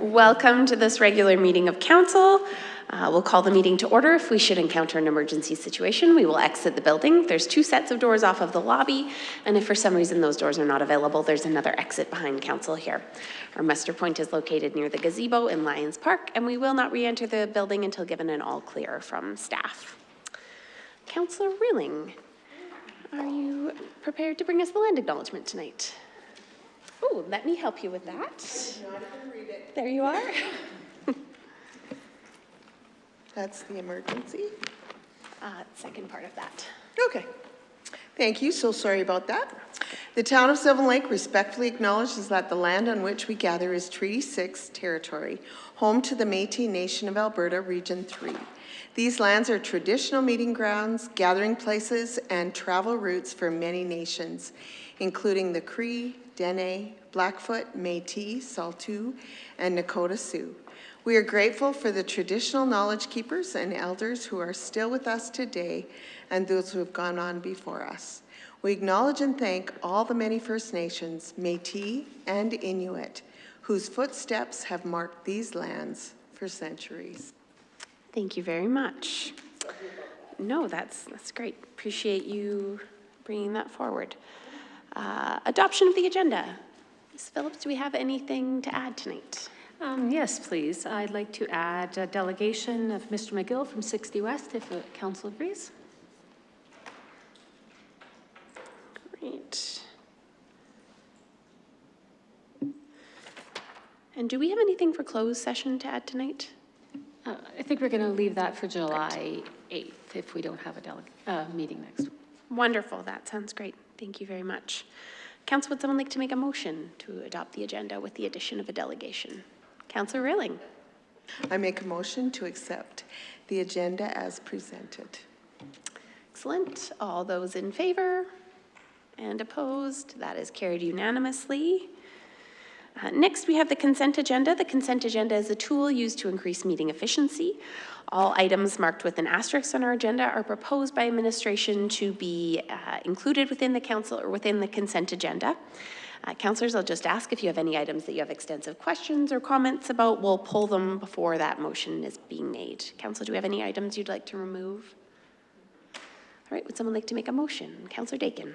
Welcome to this regular meeting of council. We'll call the meeting to order. If we should encounter an emergency situation, we will exit the building. There's 2 sets of doors off of the lobby, and if for some reason those doors are not available, there's another exit behind council here. Our muster point is located near the gazebo in Lions Park, and we will not re-enter the building until given an all clear from staff. Councillor Rilling, are you prepared to bring us the land acknowledgement tonight? Oh, let me help you with that. There you are. That's the emergency. Second part of that. Okay. Thank you. So sorry about that. The town of Sylvan Lake respectfully acknowledges that the land on which we gather is Treaty 6 territory, home to the Métis Nation of Alberta, Region 3. These lands are traditional meeting grounds, gathering places, and travel routes for many nations, including the Cree, Dene, Blackfoot, Métis, Saulteaux, and Nakota Sioux. We are grateful for the traditional knowledge keepers and elders who are still with us today and those who have gone on before us. We acknowledge and thank all the many First Nations, Métis, and Inuit, whose footsteps have marked these lands for centuries. Thank you very much. No, that's great. Appreciate you bringing that forward. Adoption of the agenda. Ms. Phillips, do we have anything to add tonight? Yes, please. I'd like to add a delegation of Mr. McGill from 60 West, if the council agrees. Great. And do we have anything for closed session to add tonight? I think we're going to leave that for July 8th if we don't have a meeting next week. Wonderful. That sounds great. Thank you very much. Council, would someone like to make a motion to adopt the agenda with the addition of a delegation? Councillor Rilling. I make a motion to accept the agenda as presented. Excellent. All those in favor and opposed? That is carried unanimously. Next, we have the consent agenda. The consent agenda is a tool used to increase meeting efficiency. All items marked with an asterisk on our agenda are proposed by administration to be included within the council or within the consent agenda. Councillors, I'll just ask if you have any items that you have extensive questions or comments about. We'll pull them before that motion is being made. Council, do we have any items you'd like to remove? All right, would someone like to make a motion? Councillor Dakin.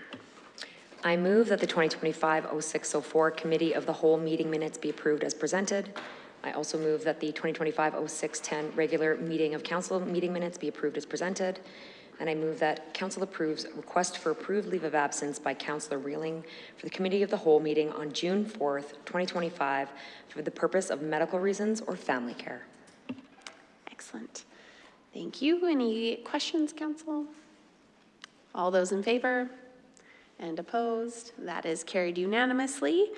I move that the 2025-06-04 Committee of the Whole meeting minutes be approved as presented. I also move that the 2025-06-10 regular meeting of council meeting minutes be approved as presented. And I move that council approves request for approved leave of absence by Councillor Rilling for the Committee of the Whole meeting on June 4th, 2025 for the purpose of medical reasons or family care. Excellent. Thank you. Any questions, council? All those in favor? And opposed? That is carried unanimously.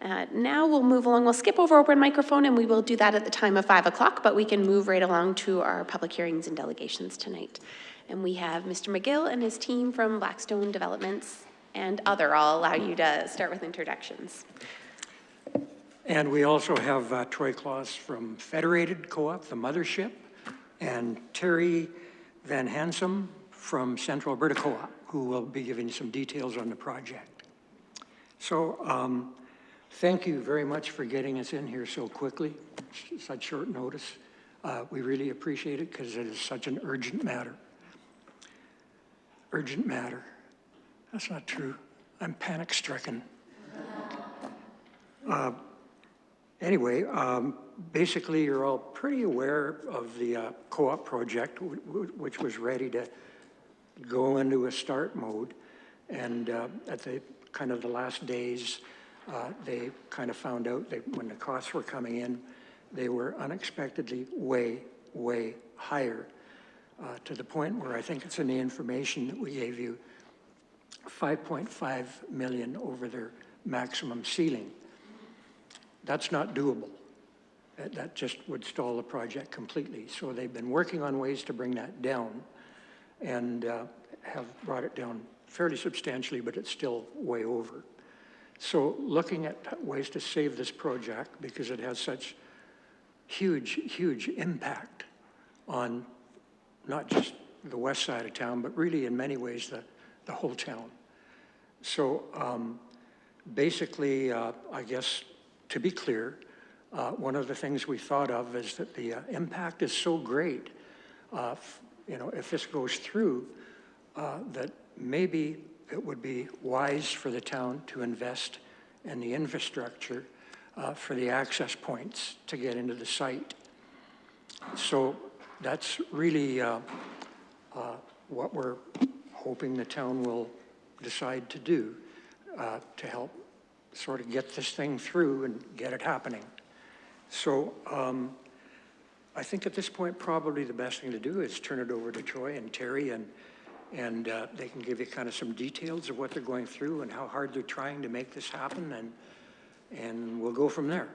Now we'll move along. We'll skip over open microphone and we will do that at the time of 5 o'clock, but we can move right along to our public hearings and delegations tonight. And we have Mr. McGill and his team from Blackstone Developments and other. I'll allow you to start with introductions. And we also have Troy Claus from Federated Co-op, the mothership, and Terry Van Hansom from Central Alberta Co-op, who will be giving some details on the project. So thank you very much for getting us in here so quickly, such short notice. We really appreciate it because it is such an urgent matter. Urgent matter. That's not true. I'm panic-stricken. Anyway, basically you're all pretty aware of the co-op project, which was ready to go into a start mode. And at the kind of the last days, they kind of found out that when the costs were coming in, they were unexpectedly way, way higher to the point where I think it's in the information that we gave you, 5.5 million over their maximum ceiling. That's not doable. That just would stall the project completely. So they've been working on ways to bring that down and have brought it down fairly substantially, but it's still way over. So looking at ways to save this project because it has such huge, huge impact on not just the west side of town, but really in many ways the whole town. So basically, I guess, to be clear, one of the things we thought of is that the impact is so great, if this goes through, that maybe it would be wise for the town to invest in the infrastructure for the access points to get into the site. So that's really what we're hoping the town will decide to do to help sort of get this thing through and get it happening. So I think at this point, probably the best thing to do is turn it over to Troy and Terry, and they can give you kind of some details of what they're going through and how hard they're trying to make this happen, and we'll go from there.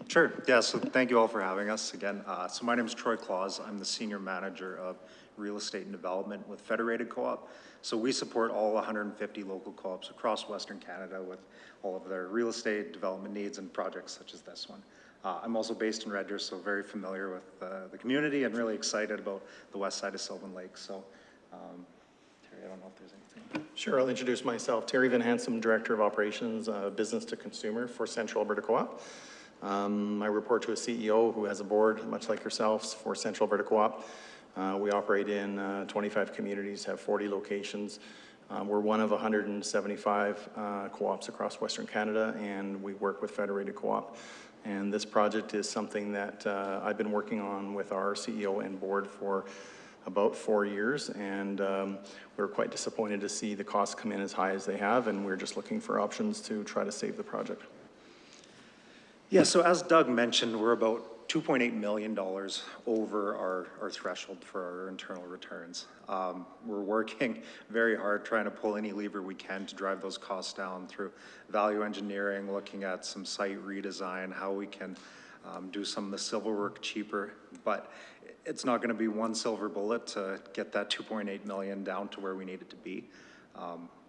Sure. Yeah, so thank you all for having us again. So my name is Troy Claus. I'm the Senior Manager of Real Estate and Development with Federated Co-op. So we support all 150 local co-ops across Western Canada with all of their real estate development needs and projects such as this one. I'm also based in Red Deer, so very familiar with the community and really excited about the west side of Sylvan Lake. So, Terry, I don't know if there's anything. Sure, I'll introduce myself. Terry Van Hansom, Director of Operations, Business to Consumer for Central Alberta Co-op. I report to a CEO who has a board, much like yourselves, for Central Alberta Co-op. We operate in 25 communities, have 40 locations. We're one of 175 co-ops across Western Canada, and we work with Federated Co-op. And this project is something that I've been working on with our CEO and board for about 4 years, and we're quite disappointed to see the costs come in as high as they have, and we're just looking for options to try to save the project. Yeah, so as Doug mentioned, we're about $2.8 million over our threshold for our internal returns. We're working very hard trying to pull any lever we can to drive those costs down through value engineering, looking at some site redesign, how we can do some of the civil work cheaper, but it's not going to be one silver bullet to get that 2.8 million down to where we need it to be.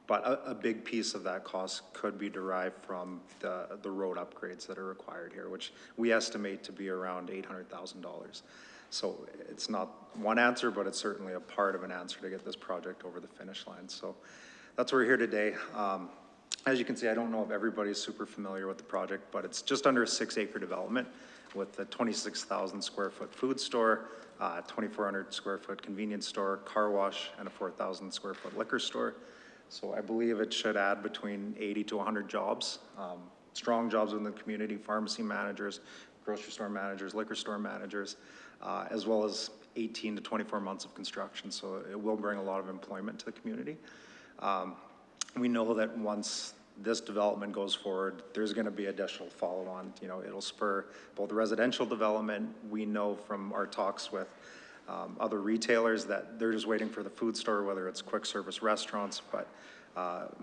But a big piece of that cost could be derived from the road upgrades that are required here, which we estimate to be around $800,000. So it's not one answer, but it's certainly a part of an answer to get this project over the finish line. So that's why we're here today. As you can see, I don't know if everybody's super familiar with the project, but it's just under a 6-acre development with a 26,000 square foot food store, 2,400 square foot convenience store, car wash, and a 4,000 square foot liquor store. So I believe it should add between 80 to 100 jobs, strong jobs in the community, pharmacy managers, grocery store managers, liquor store managers, as well as 18 to 24 months of construction. So it will bring a lot of employment to the community. We know that once this development goes forward, there's going to be additional follow-on. You know, it'll spur both residential development. We know from our talks with other retailers that they're just waiting for the food store, whether it's quick service restaurants, but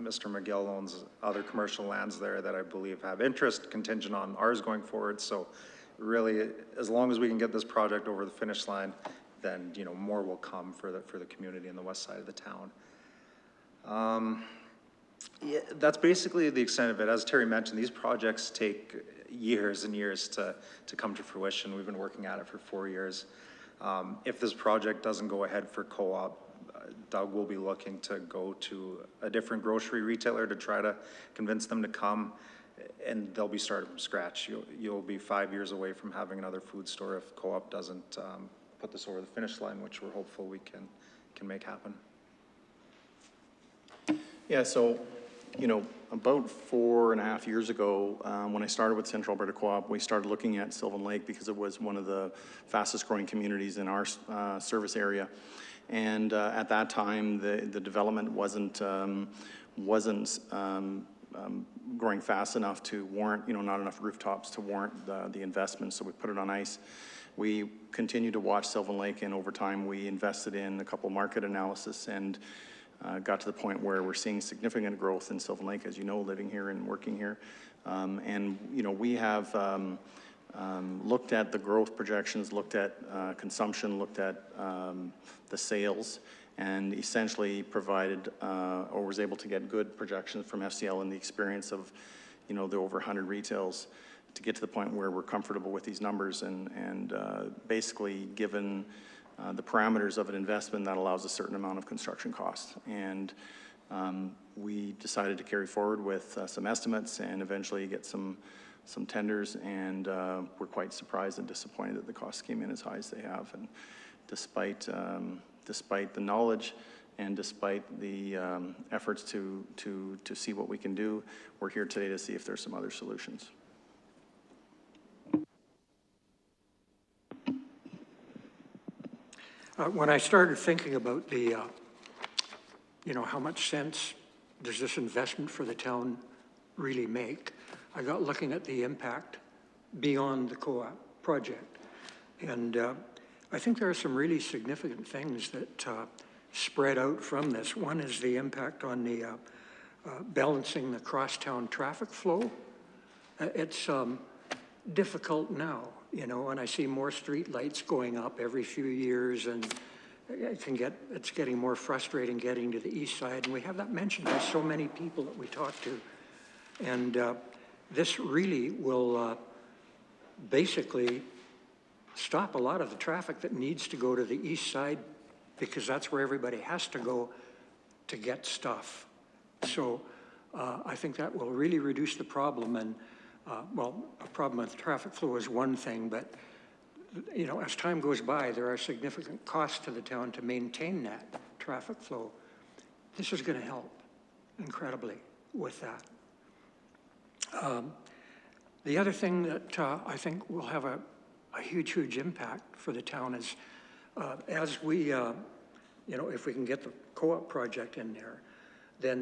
Mr. McGill owns other commercial lands there that I believe have interest contingent on ours going forward. So really, as long as we can get this project over the finish line, then, you know, more will come for the community in the west side of the town. Yeah, that's basically the extent of it. As Terry mentioned, these projects take years and years to come to fruition. We've been working at it for 4 years. If this project doesn't go ahead for co-op, Doug will be looking to go to a different grocery retailer to try to convince them to come, and they'll be starting from scratch. You'll be 5 years away from having another food store if co-op doesn't put this over the finish line, which we're hopeful we can make happen. Yeah, so, you know, about 4.5 years ago, when I started with Central Alberta Co-op, we started looking at Sylvan Lake because it was one of the fastest growing communities in our service area. And at that time, the development wasn't growing fast enough to warrant, you know, not enough rooftops to warrant the investment, so we put it on ice. We continued to watch Sylvan Lake, and over time, we invested in a couple market analysis and got to the point where we're seeing significant growth in Sylvan Lake, as you know, living here and working here. And, you know, we have looked at the growth projections, looked at consumption, looked at the sales, and essentially provided or was able to get good projections from FCL and the experience of, you know, the over 100 retails to get to the point where we're comfortable with these numbers, and basically given the parameters of an investment that allows a certain amount of construction costs. And we decided to carry forward with some estimates and eventually get some some tenders, and we're quite surprised and disappointed that the costs came in as high as they have. And despite the knowledge and despite the efforts to see what we can do, we're here today to see if there's some other solutions. When I started thinking about the, how much sense does this investment for the town really make, I got looking at the impact beyond the co-op project. And I think there are some really significant things that spread out from this. One is the impact on the balancing the crosstown traffic flow. It's difficult now, and I see more street lights going up every few years, and it's getting more frustrating getting to the east side. And we have that mentioned by so many people that we talk to. And this really will basically stop a lot of the traffic that needs to go to the east side, because that's where everybody has to go to get stuff. So I think that will really reduce the problem. And a problem with traffic flow is one thing, but as time goes by, there are significant costs to the town to maintain that traffic flow. This is going to help incredibly with that. The other thing that I think will have a huge impact for the town is as we, if we can get the co-op project in there, then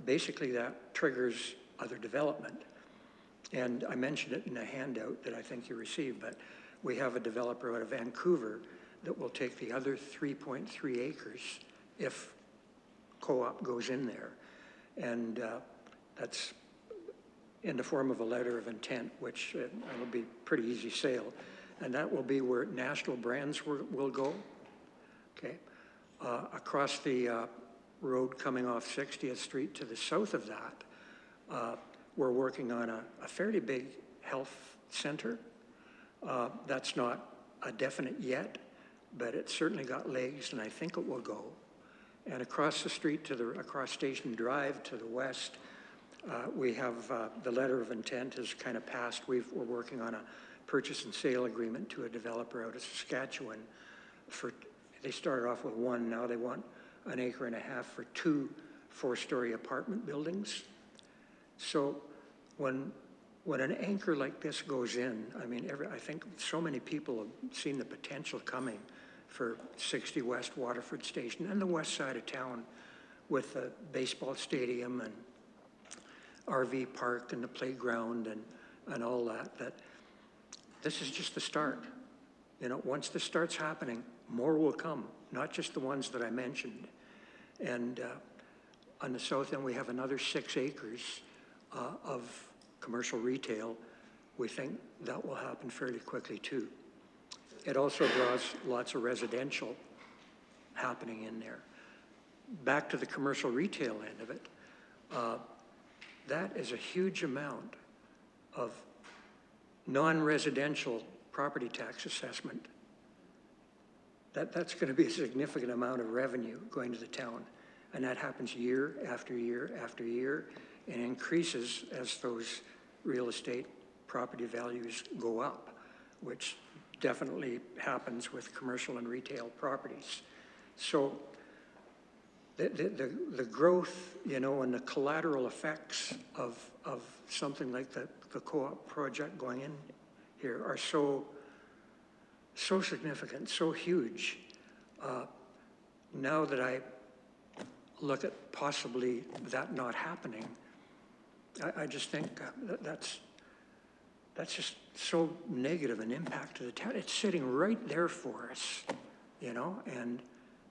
basically that triggers other development. And I mentioned it in a handout that I think you received, but we have a developer out of Vancouver that will take the other 3.3 acres if co-op goes in there. And that's in the form of a letter of intent, which will be pretty easy sale. And that will be where National Brands will go, okay? Across the road coming off 60th Street to the south of that, we're working on a fairly big health center. That's not a definite yet, but it's certainly got legs, and I think it will go. And across the street across Station Drive to the west, we have the letter of intent has kind of passed. We're working on a purchase and sale agreement to a developer out of Saskatchewan. They started off with one, now they want 1.5 acres for 2 4-story apartment buildings. So when an anchor like this goes in, I mean, I think so many people have seen the potential coming for 60 West Waterford Station and the west side of town with the baseball stadium and RV park and the playground and all that this is just the start. Once this starts happening, more will come, not just the ones that I mentioned. And on the south end, we have another 6 acres of commercial retail. We think that will happen fairly quickly too. It also draws lots of residential happening in there. Back to the commercial retail end of it, that is a huge amount of non-residential property tax assessment. That's going to be a significant amount of revenue going to the town. And that happens year after year after year, and increases as those real estate property values go up, which definitely happens with commercial and retail properties. So the growth, and the collateral effects of something like the co-op project going in here are so significant, so huge. Now that I look at possibly that not happening, I just think that's just so negative an impact to the town. It's sitting right there for us, and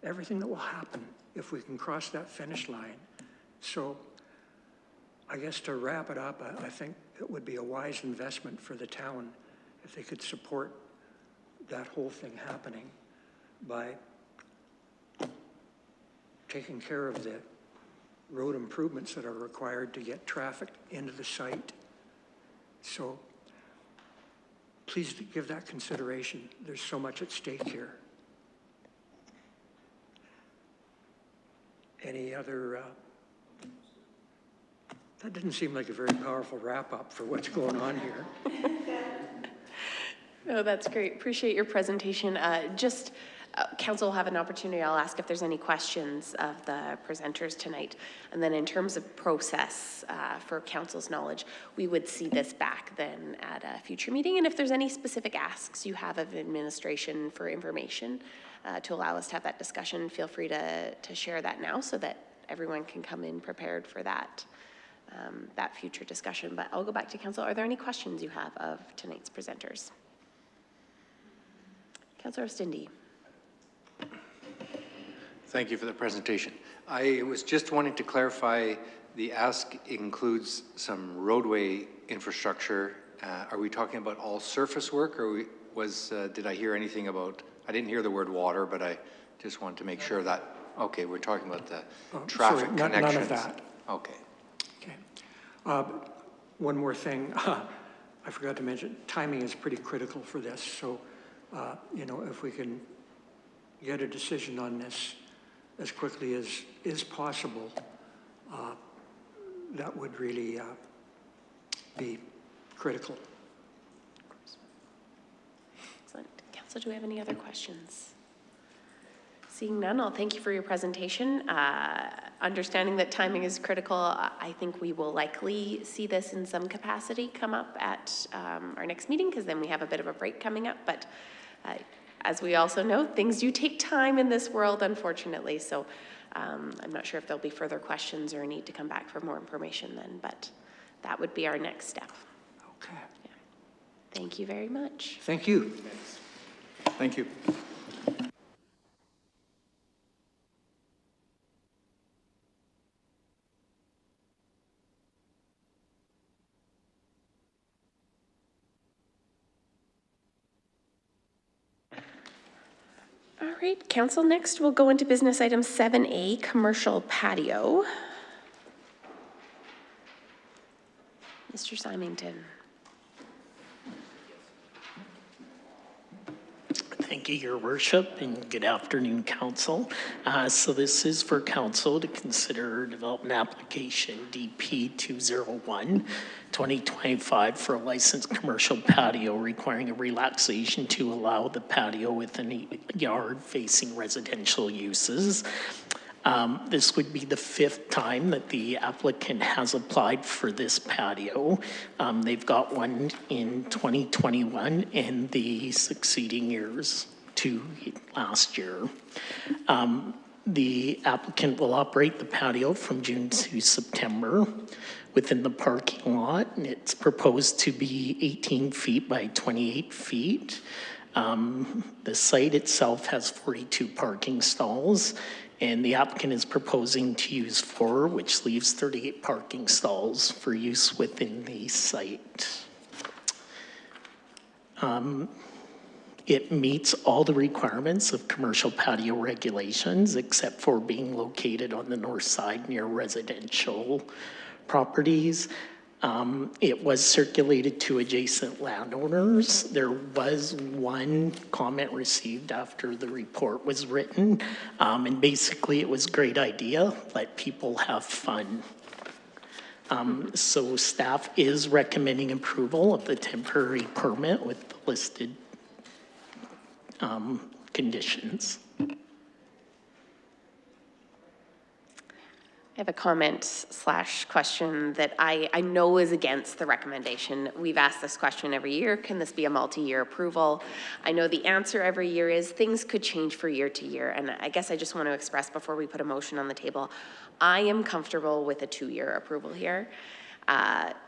everything that will happen if we can cross that finish line. So I guess to wrap it up, I think it would be a wise investment for the town if they could support that whole thing happening by taking care of the road improvements that are required to get traffic into the site. So please give that consideration. There's so much at stake here. Any other That didn't seem like a very powerful wrap-up for what's going on here. Oh, that's great. Appreciate your presentation. Council will have an opportunity. I'll ask if there's any questions of the presenters tonight. And then in terms of process for council's knowledge, we would see this back then at a future meeting. And if there's any specific asks you have of administration for information to allow us to have that discussion, feel free to share that now so that everyone can come in prepared for that future discussion. But I'll go back to council. Are there any questions you have of tonight's presenters? Councillor Stindy. Thank you for the presentation. I was just wanting to clarify, the ask includes some roadway infrastructure. Are we talking about all surface work, or did I hear anything about, I didn't hear the word water, but I just wanted to make sure that, okay, we're talking about the traffic connections. None of that. Okay. Okay. One more thing. I forgot to mention, timing is pretty critical for this. So, you know, if we can get a decision on this as quickly as is possible, that would really be critical. Excellent. Council, do we have any other questions? Seeing none, I'll thank you for your presentation. Understanding that timing is critical, I think we will likely see this in some capacity come up at our next meeting, because then we have a bit of a break coming up. But as we also know, things do take time in this world, unfortunately. So I'm not sure if there'll be further questions or a need to come back for more information then, but that would be our next step. Okay. Yeah. Thank you very much. Thank you. Thank you. All right, council, next we'll go into business item 7A, commercial patio. Mr. Symington. Thank you, Your Worship, and good afternoon, Council. So this is for Council to consider development application DP 201-2025 for a licensed commercial patio requiring a relaxation to allow the patio within a yard facing residential uses. This would be the 5th time that the applicant has applied for this patio. They've got one in 2021 and the succeeding years to last year. The applicant will operate the patio from June to September within the parking lot, and it's proposed to be 18 feet by 28 feet. The site itself has 42 parking stalls, and the applicant is proposing to use 4, which leaves 38 parking stalls for use within the site. It meets all the requirements of commercial patio regulations, except for being located on the north side near residential properties. It was circulated to adjacent landowners. There was one comment received after the report was written, and basically it was a great idea, let people have fun. So staff is recommending approval of the temporary permit with the listed conditions. I have a comment / question that I know is against the recommendation. We've asked this question every year. Can this be a multi-year approval? I know the answer every year is things could change from year to year. And I guess I just want to express before we put a motion on the table, I am comfortable with a 2-year approval here.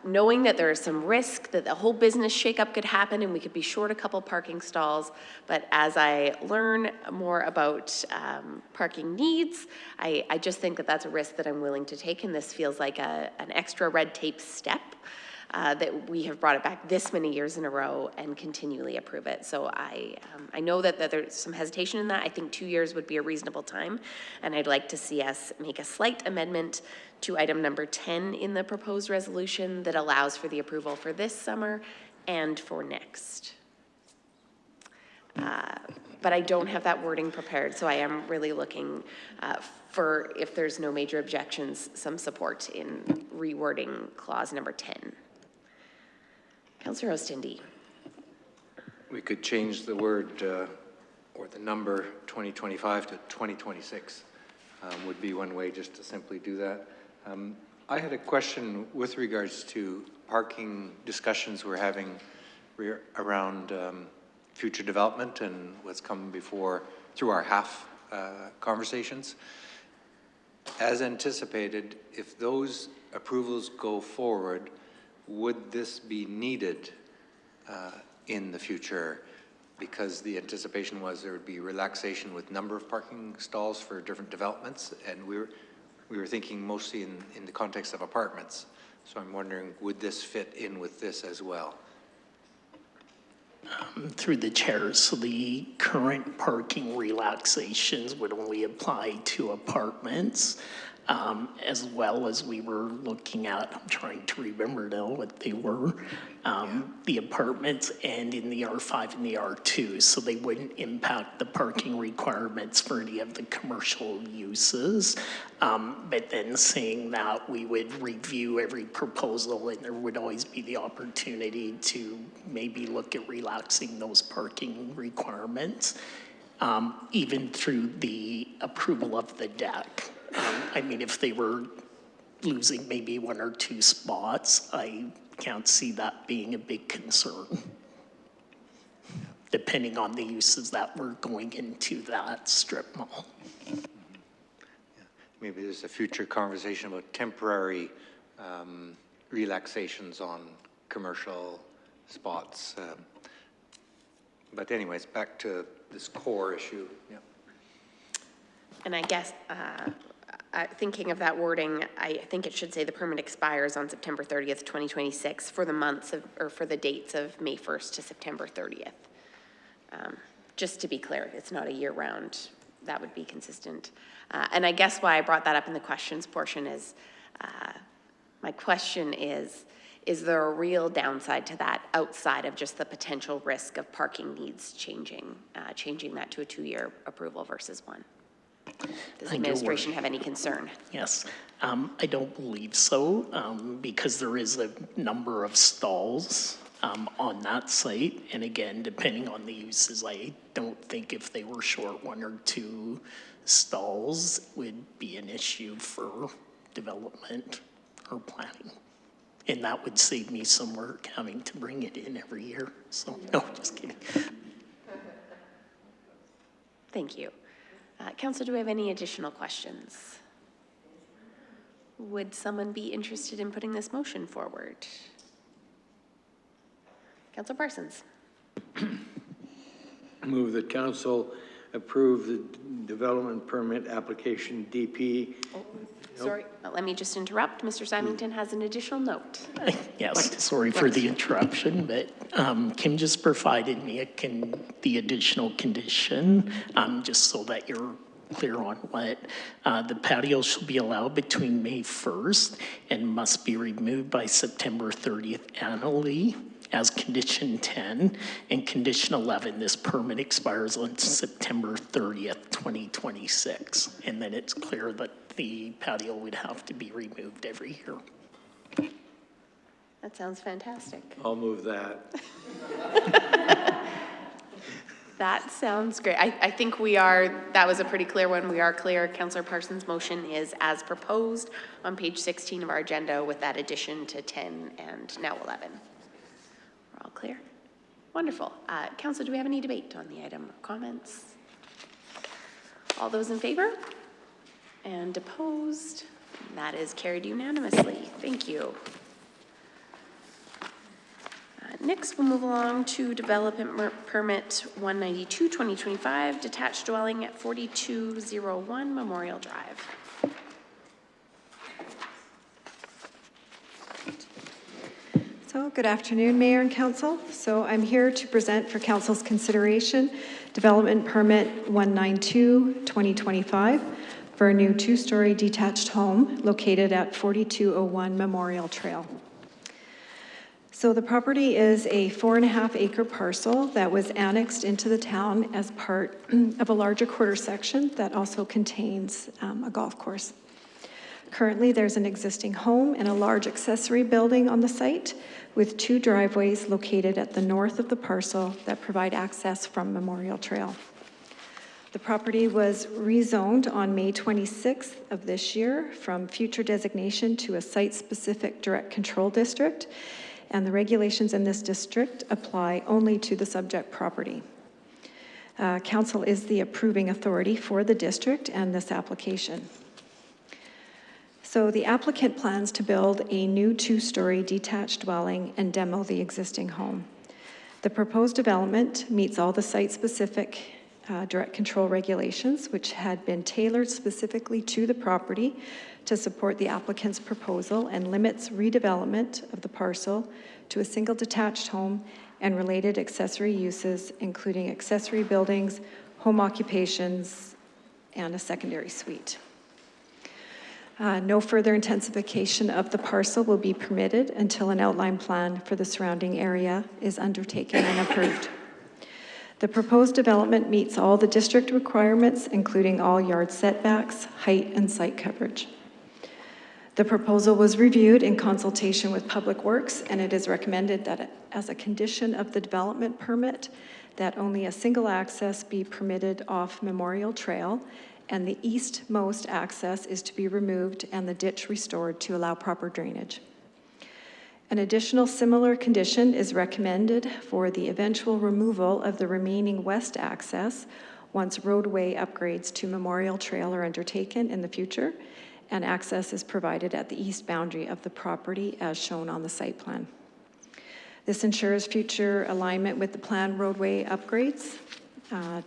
Knowing that there is some risk that the whole business shakeup could happen and we could be short a couple parking stalls. But as I learn more about parking needs, I just think that that's a risk that I'm willing to take. And this feels like an extra red tape step that we have brought it back this many years in a row and continually approve it. So I know that there's some hesitation in that. I think 2 years would be a reasonable time. And I'd like to see us make a slight amendment to item number 10 in the proposed resolution that allows for the approval for this summer and for next. but I don't have that wording prepared, so I am really looking for, if there's no major objections, some support in rewording clause number 10. Councillor Ostindi. We could change the word or the number 2025 to 2026 would be one way just to simply do that. I had a question with regards to parking discussions we're having around future development and what's come before through our HAF conversations. As anticipated, if those approvals go forward, would this be needed in the future? Because the anticipation was there would be relaxation with number of parking stalls for different developments, and we were thinking mostly in the context of apartments. So I'm wondering, would this fit in with this as well? Through the chair, so the current parking relaxations would only apply to apartments, as well as we were looking at, I'm trying to remember now what they were, the apartments and in the R5 and the R2, so they wouldn't impact the parking requirements for any of the commercial uses. But then saying that, we would review every proposal and there would always be the opportunity to maybe look at relaxing those parking requirements, even through the approval of the deck. I mean, if they were losing maybe 1 or 2 spots, I can't see that being a big concern, depending on the uses that were going into that strip mall. Maybe there's a future conversation about temporary relaxations on commercial spots. But anyways, back to this core issue. Yeah. And I guess, thinking of that wording, I think it should say the permit expires on September 30th, 2026 for the months of, or for the dates of May 1st to September 30th. Just to be clear, it's not a year round. That would be consistent. And I guess why I brought that up in the questions portion is, my question is there a real downside to that outside of just the potential risk of parking needs changing that to a 2-year approval versus 1? Does the administration have any concern? Yes, I don't believe so, because there is a number of stalls on that site. And again, depending on the uses, I don't think if they were short 1 or 2 stalls would be an issue for development or planning. And that would save me some work having to bring it in every year. So, no, just kidding. Thank you. Council, do we have any additional questions? Would someone be interested in putting this motion forward? Councilor Parsons. Move that council approve the development permit application DP. Oh, sorry, let me just interrupt. Mr. Symington has an additional note. Yes, sorry for the interruption, but Kim just provided me the additional condition, just so that you're clear on what the patio shall be allowed between May 1st and must be removed by September 30th annually as condition 10, and condition 11, this permit expires on September 30th, 2026. And then it's clear that the patio would have to be removed every year. That sounds fantastic. I'll move that. That sounds great. I think that was a pretty clear one. We are clear. Councillor Parsons' motion is as proposed on page 16 of our agenda with that addition to 10 and now 11. We're all clear? Wonderful. Council, do we have any debate on the item or comments? All those in favor? And opposed? That is carried unanimously. Thank you. Next, we'll move along to development permit 192, 2025, detached dwelling at 4201 Memorial Drive. So, good afternoon, Mayor and Council. So I'm here to present for Council's consideration development permit 192, 2025 for a new 2-story detached home located at 4201 Memorial Trail. So the property is a 4.5 acre parcel that was annexed into the town as part of a larger quarter section that also contains a golf course. Currently, there's an existing home and a large accessory building on the site with 2 driveways located at the north of the parcel that provide access from Memorial Trail. The property was rezoned on May 26th of this year from future designation to a site-specific direct control district, and the regulations in this district apply only to the subject property. Council is the approving authority for the district and this application. So the applicant plans to build a new 2-story detached dwelling and demo the existing home. The proposed development meets all the site-specific direct control regulations, which had been tailored specifically to the property to support the applicant's proposal, and limits redevelopment of the parcel to a single detached home and related accessory uses, including accessory buildings, home occupations, and a secondary suite. No further intensification of the parcel will be permitted until an outline plan for the surrounding area is undertaken and approved. The proposed development meets all the district requirements, including all yard setbacks, height, and site coverage. The proposal was reviewed in consultation with Public Works, and it is recommended that as a condition of the development permit, that only a single access be permitted off Memorial Trail, and the eastmost access is to be removed and the ditch restored to allow proper drainage. An additional similar condition is recommended for the eventual removal of the remaining west access once roadway upgrades to Memorial Trail are undertaken in the future, and access is provided at the east boundary of the property as shown on the site plan. This ensures future alignment with the planned roadway upgrades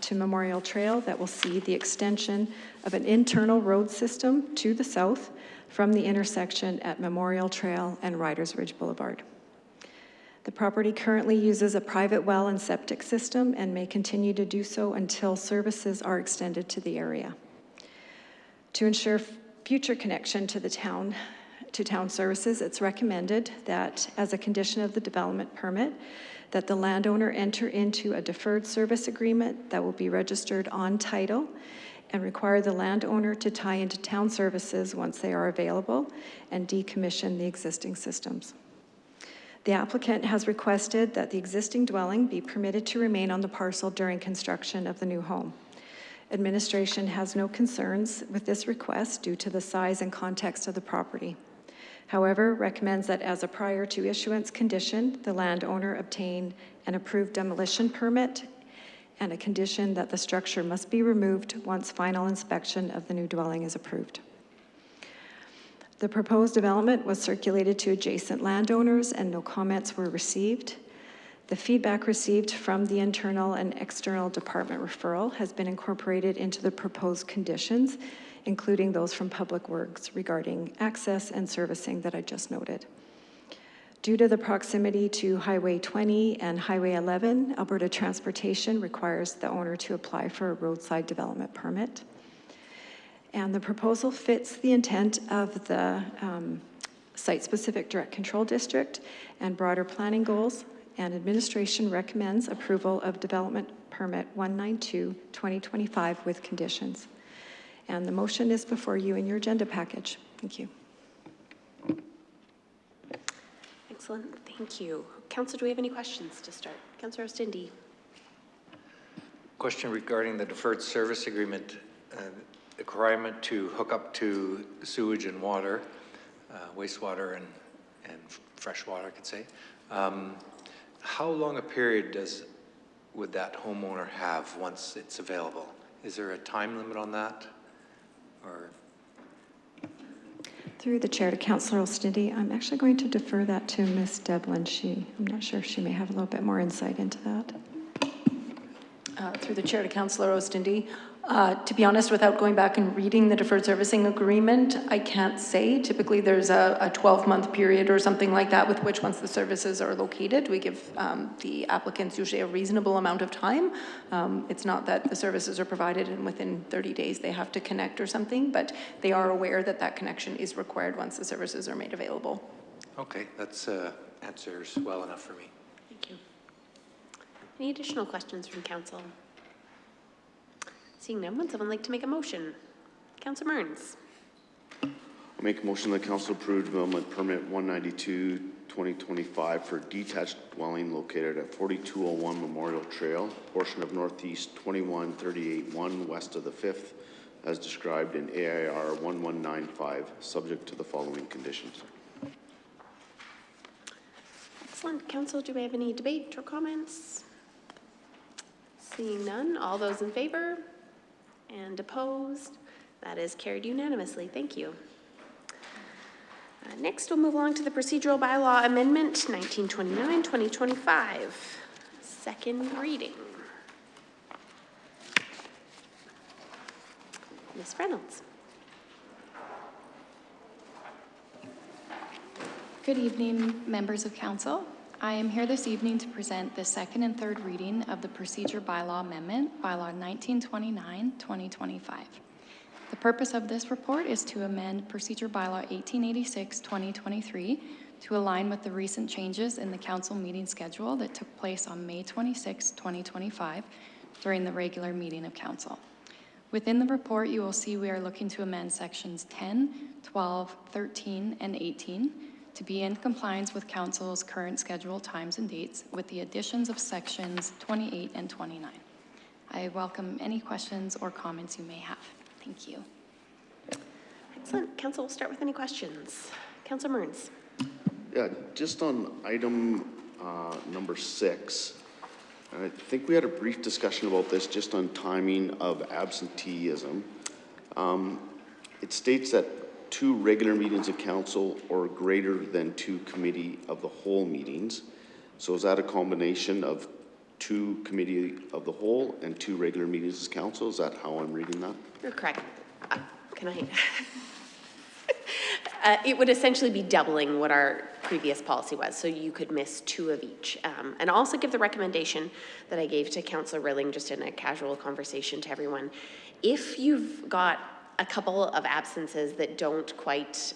to Memorial Trail that will see the extension of an internal road system to the south from the intersection at Memorial Trail and Riders Ridge Boulevard. The property currently uses a private well and septic system and may continue to do so until services are extended to the area. To ensure future connection to the town services, it's recommended that as a condition of the development permit, that the landowner enter into a deferred service agreement that will be registered on title and require the landowner to tie into town services once they are available and decommission the existing systems. The applicant has requested that the existing dwelling be permitted to remain on the parcel during construction of the new home. Administration has no concerns with this request due to the size and context of the property. However, recommends that as a prior to issuance condition, the landowner obtain an approved demolition permit and a condition that the structure must be removed once final inspection of the new dwelling is approved. The proposed development was circulated to adjacent landowners and no comments were received. The feedback received from the internal and external department referral has been incorporated into the proposed conditions, including those from Public Works regarding access and servicing that I just noted. Due to the proximity to Highway 20 and Highway 11, Alberta Transportation requires the owner to apply for a roadside development permit. And the proposal fits the intent of the site-specific direct control district and broader planning goals, and administration recommends approval of development permit 192-2025 with conditions. And the motion is before you in your agenda package. Thank you. Excellent, thank you. Council, do we have any questions to start? Councillor Ostindi. Question regarding the deferred service agreement, the requirement to hook up to sewage and water, wastewater and fresh water, I could say. How long a period would that homeowner have once it's available? Is there a time limit on that? Or through the chair to Councillor Ostindi, I'm actually going to defer that to Ms. Devlin. I'm not sure if she may have a little bit more insight into that. Through the chair to Councillor Ostindi. To be honest, without going back and reading the deferred servicing agreement, I can't say. Typically, there's a 12-month period or something like that with which, once the services are located, we give the applicants usually a reasonable amount of time. It's not that the services are provided and within 30 days they have to connect or something, but they are aware that that connection is required once the services are made available. okay, that's answers well enough for me. Thank you. Any additional questions from council? Seeing none, would someone like to make a motion? Councillor Mearns. I'll make a motion that council approve development permit 192, 2025 for detached dwelling located at 4201 Memorial Trail, portion of Northeast 21381 west of the 5th, as described in AIR 1195, subject to the following conditions. Excellent. Council, do we have any debate or comments? Seeing none, all those in favor and opposed? That is carried unanimously. Thank you. Next, we'll move along to the procedural bylaw amendment 1929-2025, second reading. Ms. Reynolds. Good evening, members of council. I am here this evening to present the second and third reading of the procedure bylaw amendment, bylaw 1929-2025. The purpose of this report is to amend procedure bylaw 1886-2023 to align with the recent changes in the council meeting schedule that took place on May 26, 2025 during the regular meeting of council. Within the report, you will see we are looking to amend sections 10, 12, 13, and 18 to be in compliance with council's current schedule times and dates with the additions of sections 28 and 29. I welcome any questions or comments you may have. Thank you. Excellent. Council will start with any questions. Councillor Mearns. Yeah, just on item number 6, and I think we had a brief discussion about this just on timing of absenteeism. It states that 2 regular meetings of council or greater than 2 committee of the whole meetings. So is that a combination of 2 committee of the whole and 2 regular meetings as council? Is that how I'm reading that? You're correct. Can I? It would essentially be doubling what our previous policy was, so you could miss 2 of each. And I'll also give the recommendation that I gave to Councillor Rilling just in a casual conversation to everyone. If you've got a couple of absences that don't quite,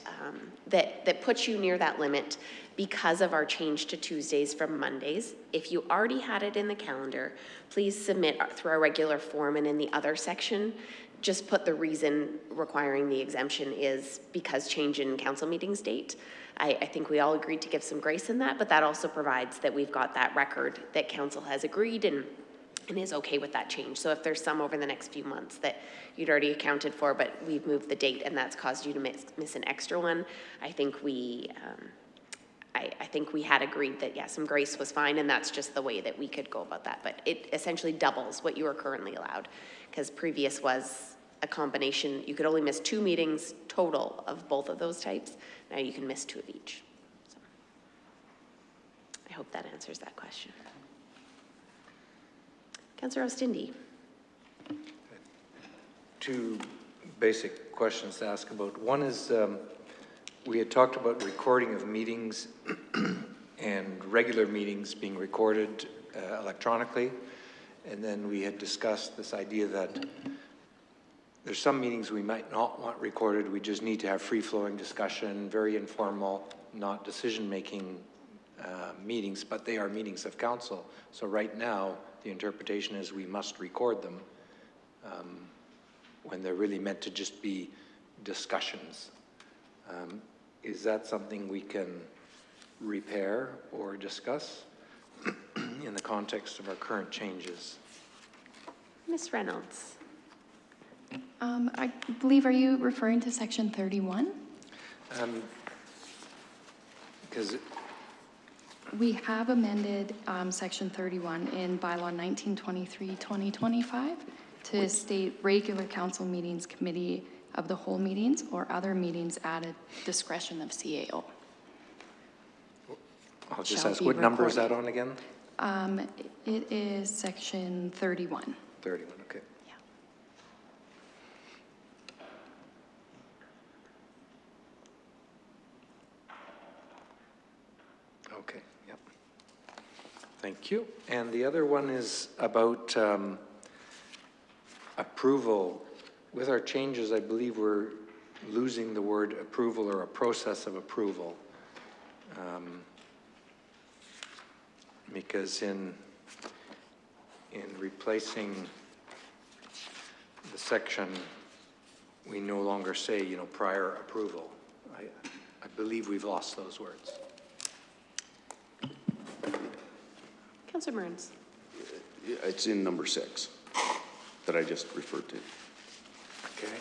that put you near that limit because of our change to Tuesdays from Mondays, if you already had it in the calendar, please submit through our regular form, and in the other section, just put the reason requiring the exemption is because change in council meetings date. I think we all agreed to give some grace in that, but that also provides that we've got that record that council has agreed and is okay with that change. So if there's some over the next few months that you'd already accounted for, but we've moved the date and that's caused you to miss an extra one, I think we had agreed that, yeah, some grace was fine, and that's just the way that we could go about that. But it essentially doubles what you are currently allowed, because previous was a combination. You could only miss 2 meetings total of both of those types. Now you can miss 2 of each. So I hope that answers that question. Councillor Ostindi. 2 basic questions to ask about. One is, we had talked about recording of meetings and regular meetings being recorded electronically. And then we had discussed this idea that there's some meetings we might not want recorded. We just need to have free-flowing discussion, very informal, not decision-making meetings, but they are meetings of council. So right now, the interpretation is we must record them when they're really meant to just be discussions. Is that something we can repair or discuss in the context of our current changes? Ms. Reynolds. I believe, are you referring to section 31? Because we have amended section 31 in bylaw 1923-2025 to state regular council meetings, committee of the whole meetings, or other meetings at a discretion of CAO. I'll just ask, what number is that on again? It is section 31. 31, okay. Yeah. Okay, yep. Thank you. And the other one is about approval. With our changes, I believe we're losing the word approval or a process of approval. because in replacing the section, we no longer say, you know, prior approval. I believe we've lost those words. Councillor Burns. It's in number 6 that I just referred to. Okay.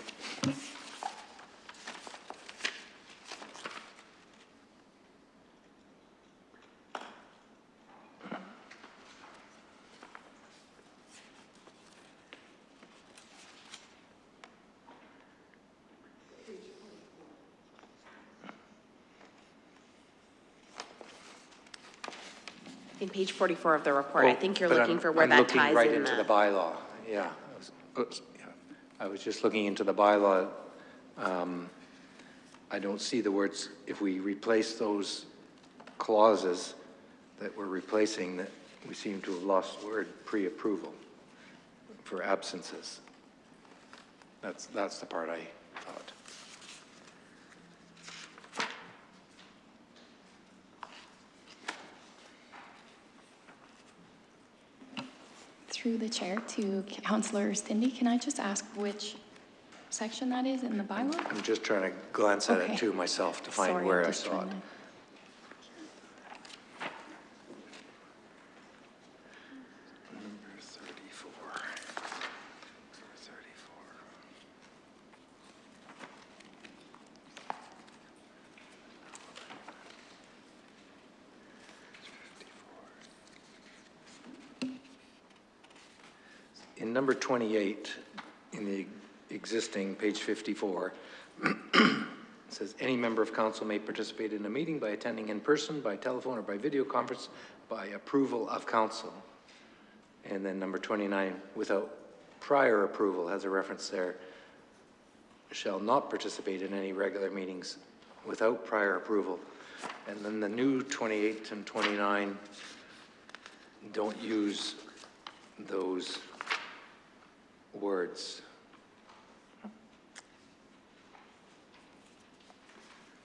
In page 44 of the report, I think you're But looking for where I'm that looking ties right in into the bylaw, yeah. I was just looking into the bylaw. I don't see the words, if we replace those clauses that we're replacing, that we seem to have lost the word pre-approval for absences. That's the part I thought. Through the chair to Councillor Stindy, can I just ask which section that is in the bylaw? I'm just trying to glance at Okay. it too myself to find Sorry, where I'm I just saw it. trying to- Number 34. 34. In number 28, in the existing page 54, it says, any member of council may participate in a meeting by attending in person, by telephone, or by video conference by approval of council. And then number 29, without prior approval, has a reference there, shall not participate in any regular meetings without prior approval. And then the new 28 and 29 don't use those words.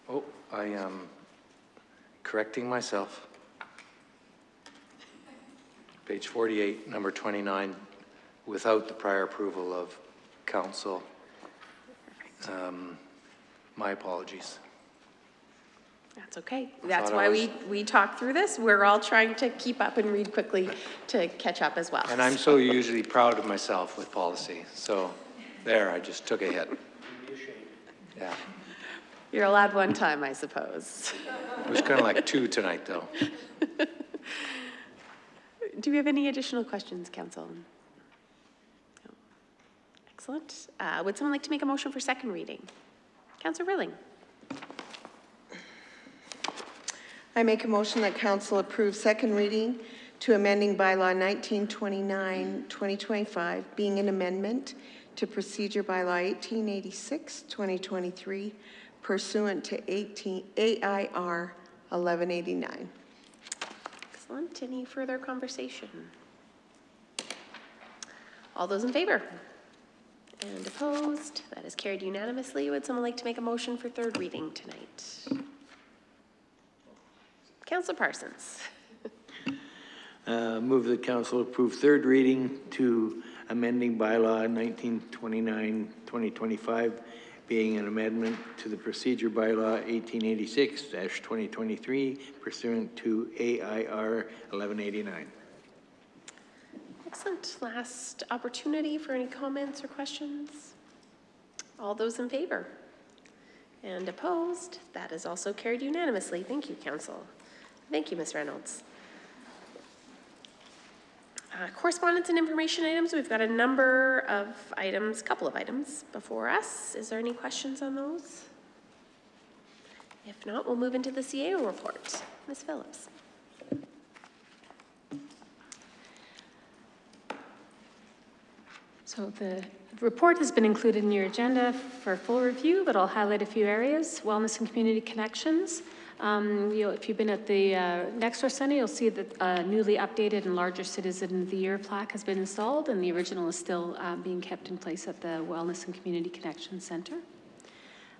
Oh, I am correcting myself. Page 48, number 29, without the prior approval of council. My apologies. That's okay. I That's thought I why was- we talk through this. We're all trying to keep up and read quickly to catch up as well. And I'm so usually proud of myself with policy. So there, I just took a hit. Yeah. You're allowed one time, I suppose. It was kind of like 2 tonight, though. Do we have any additional questions, council? No. Excellent. Would someone like to make a motion for second reading? Councillor Rilling. I make a motion that council approve second reading to amending bylaw 1929, 2025, being an amendment to procedure bylaw 1886, 2023, pursuant to AIR 1189. Excellent. Any further conversation? All those in favor? And opposed? That is carried unanimously. Would someone like to make a motion for third reading tonight? Councillor Parsons. Move that council approve third reading to amending bylaw 1929, 2025, being an amendment to the procedure bylaw 1886-2023 pursuant to AIR 1189. Excellent. Last opportunity for any comments or questions? All those in favor? And opposed? That is also carried unanimously. Thank you, council. Thank you, Ms. Reynolds. Correspondence and information items. We've got a number of items, couple of items before us. Is there any questions on those? If not, we'll move into the CAO report. Ms. Phillips. So the report has been included in your agenda for full review, but I'll highlight a few areas. Wellness and community connections. If you've been at the Next Door Center, you'll see that a newly updated and larger Citizen of the Year plaque has been installed, and the original is still being kept in place at the Wellness and Community Connection Center.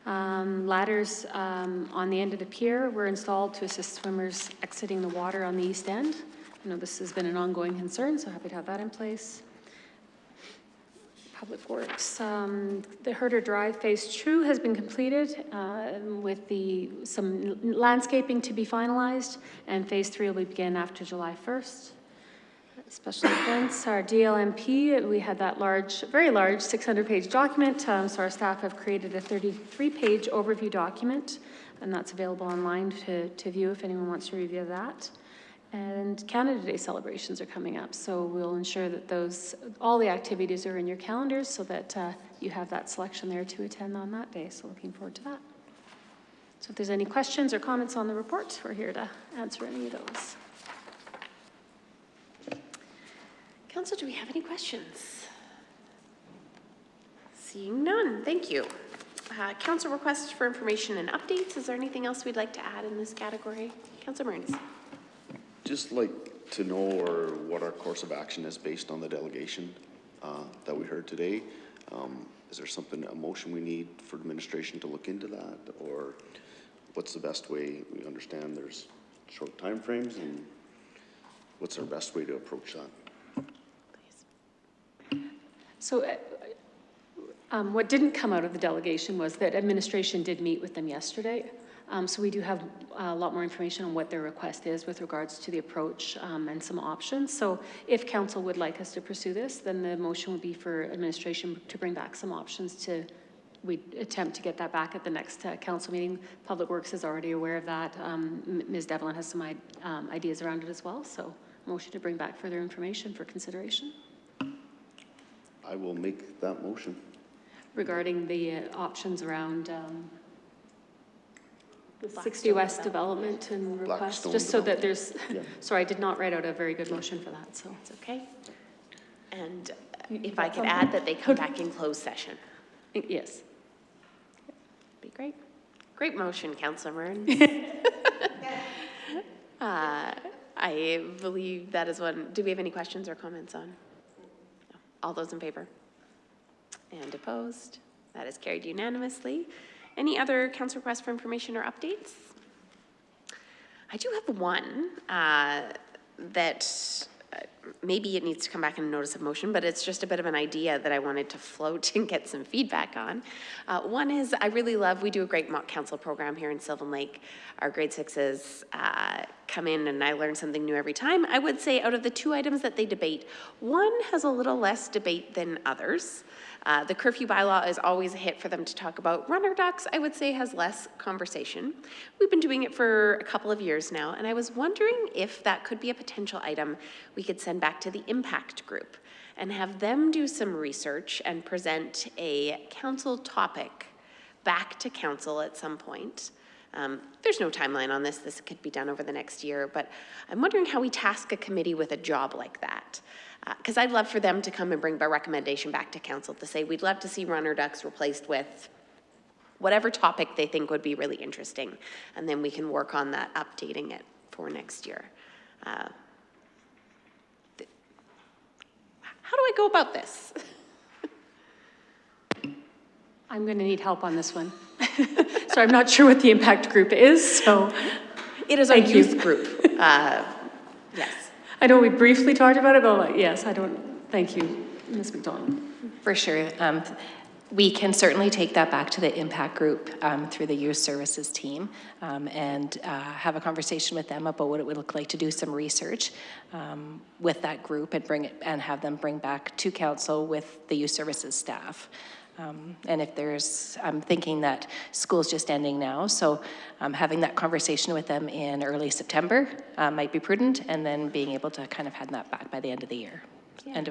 Ladders on the end of the pier were installed to assist swimmers exiting the water on the east end. I know this has been an ongoing concern, so happy to have that in place. Public Works, the Herder Drive Phase 2 has been completed with some landscaping to be finalized, and Phase 3 will begin after July 1st. Special events, our DLMP, we had that very large 600-page document, so our staff have created a 33-page overview document, and that's available online to view if anyone wants to review that. And Canada Day celebrations are coming up, so we'll ensure that all the activities are in your calendars so that you have that selection there to attend on that day, so looking forward to that. So if there's any questions or comments on the report, we're here to answer any of those. Council, do we have any questions? Seeing none, thank you. Council requests for information and updates. Is there anything else we'd like to add in this category? Councilor Mearns. Just like to know what our course of action is based on the delegation that we heard today. Is there a motion we need for administration to look into that, or what's the best way? We understand there's short time frames, and what's our best way to approach that? So what didn't come out of the delegation was that administration did meet with them yesterday. So we do have a lot more information on what their request is with regards to the approach and some options. So if council would like us to pursue this, then the motion would be for administration to bring back some options we attempt to get that back at the next council meeting. Public Works is already aware of that. Ms. Devlin has some ideas around it as well. So motion to bring back further information for consideration. I will make that motion. Regarding the options around the 60 West development and request, just so that there's, sorry, I did not write out a very good motion for that, so. It's okay. And if I could add that they come back in closed session. Yes. Be great. Great motion, Councilor Mearns. I believe that is one. Do we have any questions or comments on? No. All those in favor? And opposed? That is carried unanimously. Any other council requests for information or updates? I do have one that maybe it needs to come back in a notice of motion, but it's just a bit of an idea that I wanted to float and get some feedback on. One is I really love, we do a great mock council program here in Sylvan Lake. Our grade sixes come in and I learn something new every time. I would say out of the two items that they debate, one has a little less debate than others. The curfew bylaw is always a hit for them to talk about. Runner ducks, I would say, has less conversation. We've been doing it for a couple of years now, and I was wondering if that could be a potential item we could send back to the impact group and have them do some research and present a council topic back to council at some point. There's no timeline on this. This could be done over the next year, but I'm wondering how we task a committee with a job like that. Because I'd love for them to come and bring a recommendation back to council to say, we'd love to see runner ducks replaced with whatever topic they think would be really interesting. And then we can work on that, updating it for next year. How do I go about this? I'm going to need help on this one. So I'm not sure what the impact group is, so. It is our youth group. Yes. I know we briefly talked about it, but yes, thank you, Ms. McDonald. For sure. We can certainly take that back to the impact group through the youth services team and have a conversation with them about what it would look like to do some research with that group and bring it and have them bring back to council with the youth services staff. And if I'm thinking that school's just ending now, so having that conversation with them in early September might be prudent, and then being able to kind of have that back by the end of the year. Yeah.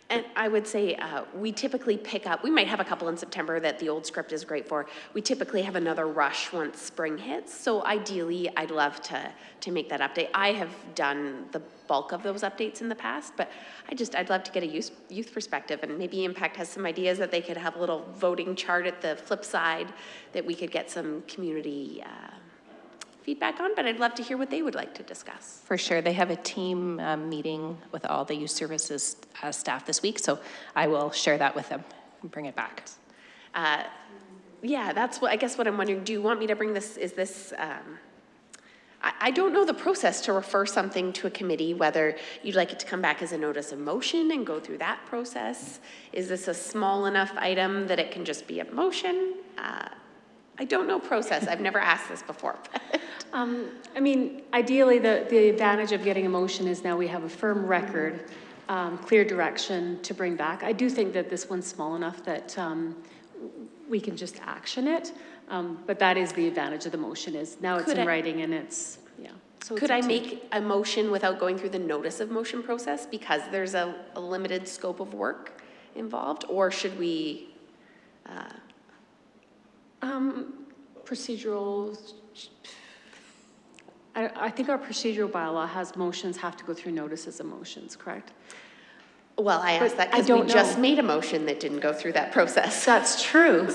And I would say we typically pick up, we might have a couple in September that the old script is great for. We typically have another rush once spring hits. So ideally, I'd love to make that update. I have done the bulk of those updates in the past, but I'd love to get a youth perspective, and maybe Impact has some ideas that they could have a little voting chart at the flip side that we could get some community feedback on, but I'd love to hear what they would like to discuss. For sure. They have a team meeting with all the youth services staff this week, so I will share that with them and bring it back. Yeah, that's what I guess what I'm wondering. Do you want me to bring this, is this I don't know the process to refer something to a committee, whether you'd like it to come back as a notice of motion and go through that process. Is this a small enough item that it can just be a motion? I don't know process. I've never asked this before. I mean, ideally, the advantage of getting a motion is now we have a firm record, clear direction to bring back. I do think that this one's small enough that we can just action it, but that is the advantage of the motion is now it's in writing and it's, yeah. So Could I make a motion without going through the notice of motion process because there's a limited scope of work involved, or should we? Procedural, I think our procedural bylaw has motions have to go through notices of motions, correct? Well, I asked that because we just made a motion that didn't go through that process. That's true.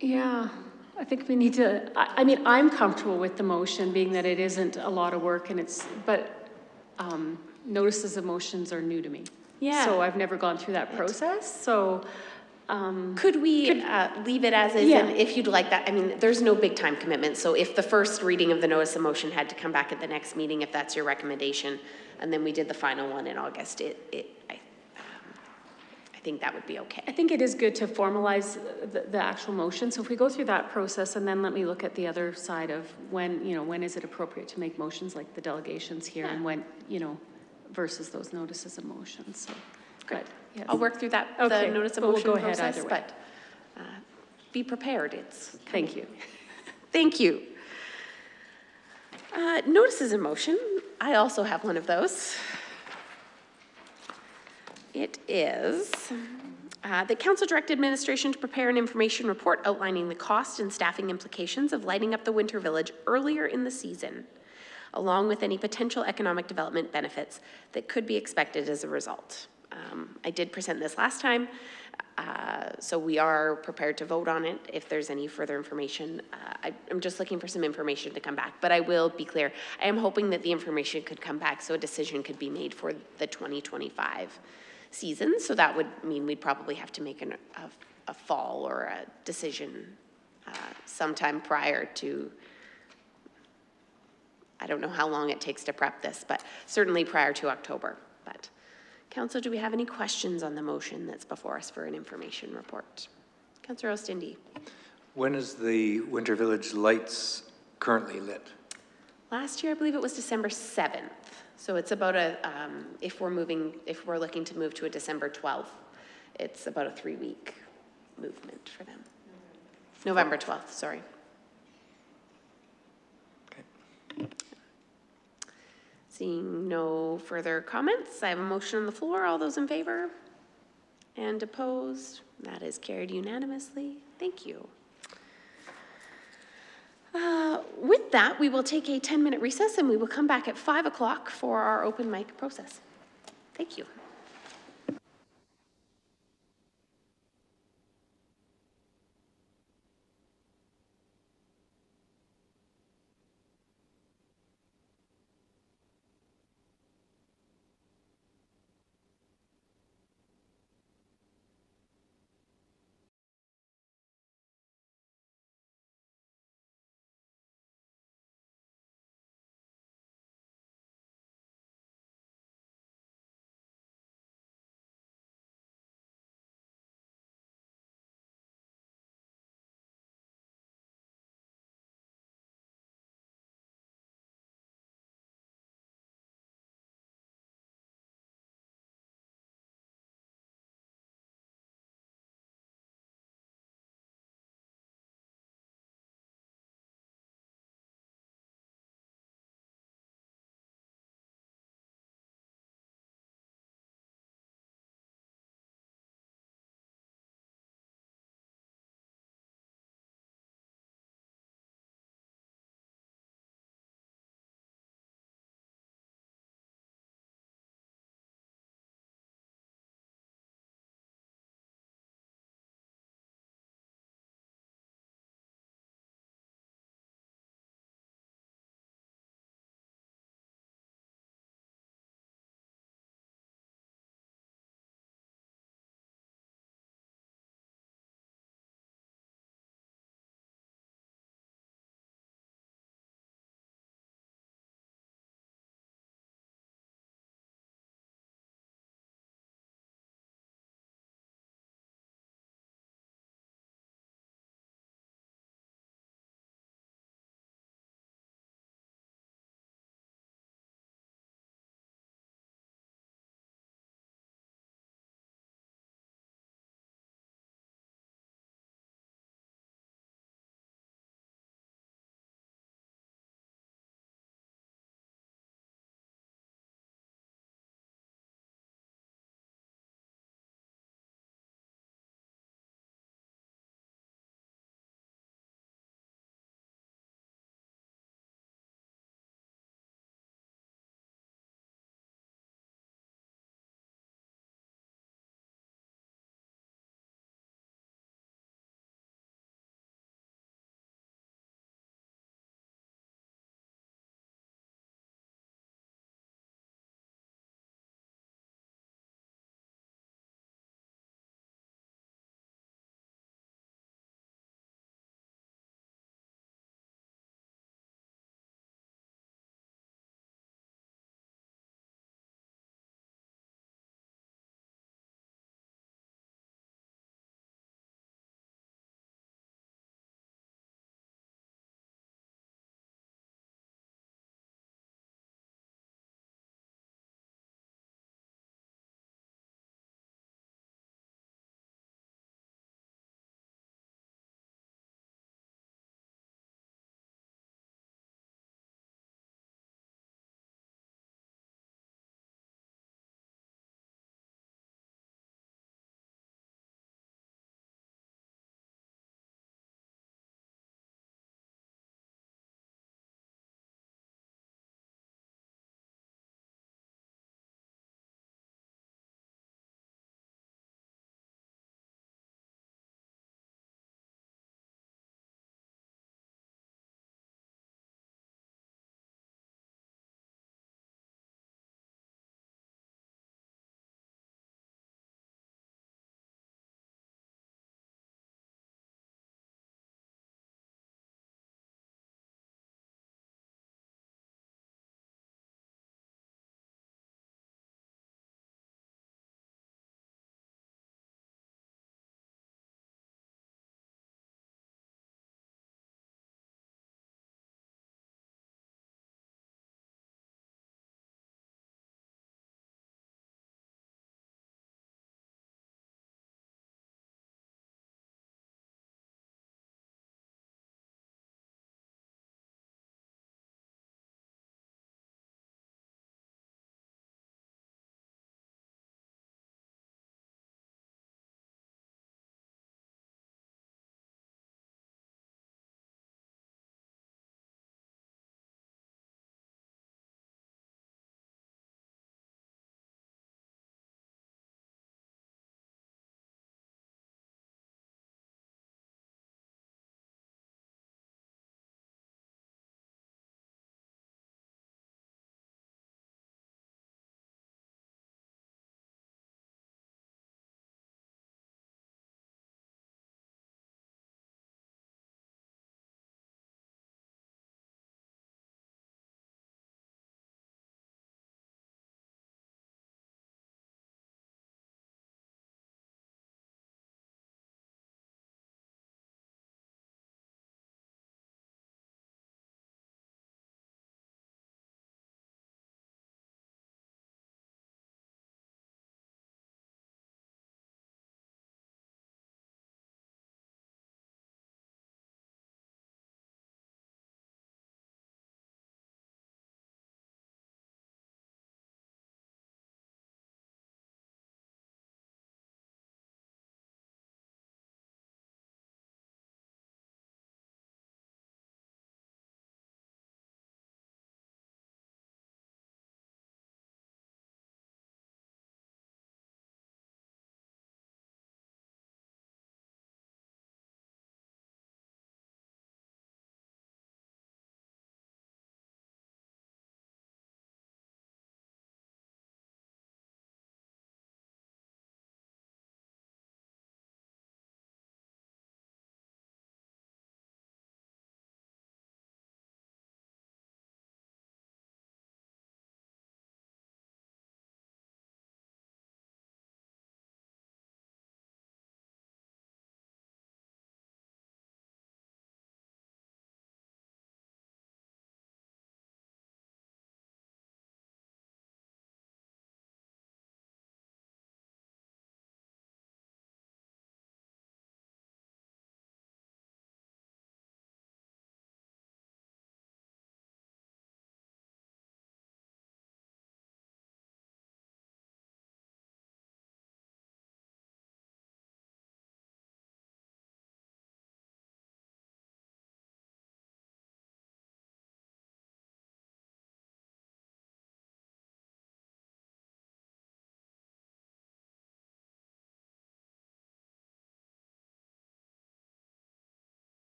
Yeah, I think we need to, I mean, I'm comfortable with the motion being that it isn't a lot of work and it's, but notices of motions are new to me. Yeah. So I've never gone through that process, so. Could we leave it as is, Yeah. and if you'd like that, I mean, there's no big time commitment, so if the first reading of the notice of motion had to come back at the next meeting, if that's your recommendation, and then we did the final one in August, I think that would be okay. I think it is good to formalize the actual motion, so if we go through that process and then let me look at the other side of when, when is it appropriate to make motions like the delegations here and when, versus those notices of motion, so. Great. Yes. I'll work through that, Okay, the notice of but we'll motion go ahead process, either way. but be prepared, Thank you. Thank you. Notices of motion, I also have one of those. It is, the council directed administration to prepare an information report outlining the cost and staffing implications of lighting up the Winter Village earlier in the season, along with any potential economic development benefits that could be expected as a result. I did present this last time, so we are prepared to vote on it if there's any further information. I'm just looking for some information to come back, but I will be clear. I am hoping that the information could come back so a decision could be made for the 2025 season. So that would mean we'd probably have to make a fall or a decision sometime prior to, I don't know how long it takes to prep this, but certainly prior to October. But Council, do we have any questions on the motion that's before us for an information report? Councillor Ostindi. When is the Winter Village lights currently lit? Last year, I believe it was December 7th. So it's about if we're looking to move to a December 12th, it's about a 3-week movement for them. November 12th, sorry. Okay. Seeing no further comments, I have a motion on the floor. All those in favor? And opposed? That is carried unanimously. Thank you. With that, we will take a 10-minute recess and we will come back at 5 o'clock for our open mic process. Thank you.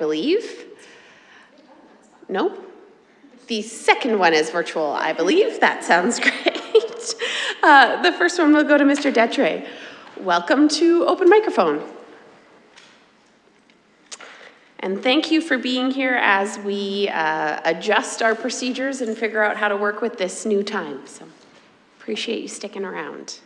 believe. No? The second one is virtual, I believe. That sounds great. The first one will go to Mr. Detre. Welcome to Open Microphone. And thank you for being here as we adjust our procedures and figure out how to work with this new time. So appreciate you sticking around.